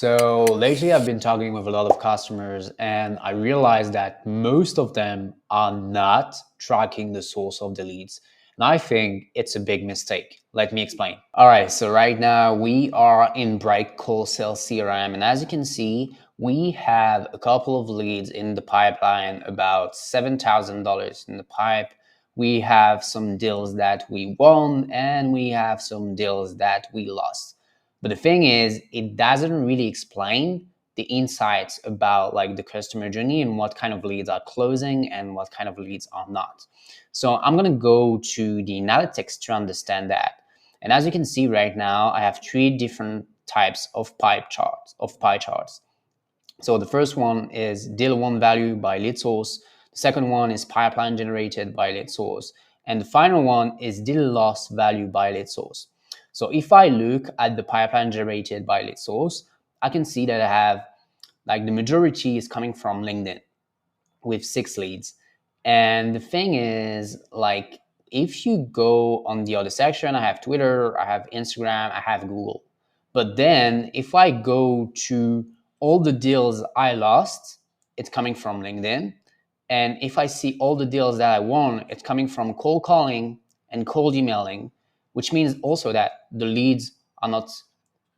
So lately I've been talking with a lot of customers and I realized that most of them are not tracking the source of the leads. And I think it's a big mistake. Let me explain. All right, so right now we are in breakcold sales CRM, and as you can see, we have a couple of leads in the pipeline, about $7,000 in the pipe. We have some deals that we won and we have some deals that we lost. But the thing is, it doesn't really explain the insights about like the customer journey and what kind of leads are closing and what kind of leads are not. So I'm going to go to the analytics to understand that. And as you can see right now, I have three different types of pie charts. So the first one is deal one value by lead source. The second one is pipeline generated by lead source. And the final one is deal loss value by lead source. So if I look at the pipeline generated by lead source, I can see that I have like the majority is coming from LinkedIn with 6 leads. And the thing is, like, if you go on the other section, I have Twitter, I have Instagram, I have Google. But then if I go to all the deals I lost, it's coming from LinkedIn. And if I see all the deals that I won, it's coming from cold calling and cold emailing, which means also that the leads are not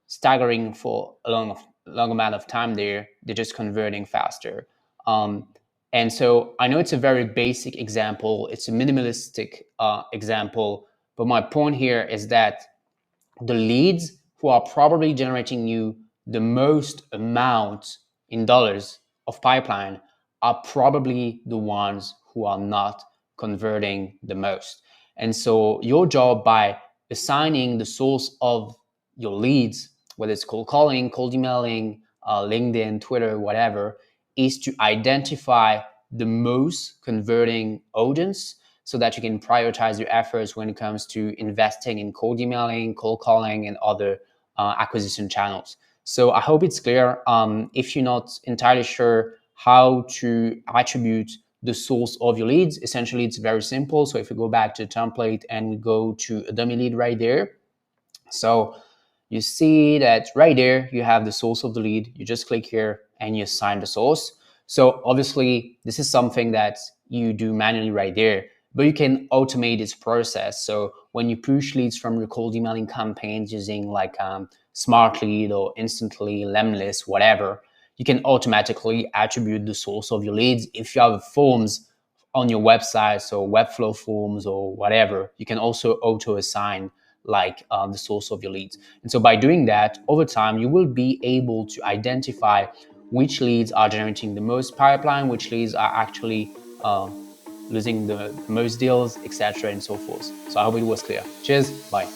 staggering for a long amount of time there. They're just converting faster. Um, and so I know it's a very basic example. It's a minimalistic example. But my point here is that the leads who are probably generating you the most amount in dollars of pipeline are probably the ones who are not converting the most. And so your job by assigning the source of your leads, whether it's cold calling, cold emailing, LinkedIn, Twitter, whatever, is to identify the most converting audience so that you can prioritize your efforts when it comes to investing in cold emailing, cold calling, and other acquisition channels. So I hope it's clear. If you're not entirely sure how to attribute the source of your leads, essentially it's very simple. So if we go back to the template and we go to a dummy lead right there, so you see that right there, you have the source of the lead. You just click here and you assign the source. So obviously, this is something that you do manually right there, but you can automate this process. So when you push leads from your cold emailing campaigns using like Smart Lead or Instantly, Lemlist, whatever, you can automatically attribute the source of your leads. If you have forms on your website, so Webflow forms or whatever, you can also auto assign like the source of your leads. And so by doing that, over time, you will be able to identify which leads are generating the most pipeline, which leads are actually losing the most deals, etc., and so forth. So I hope it was clear. Cheers, bye.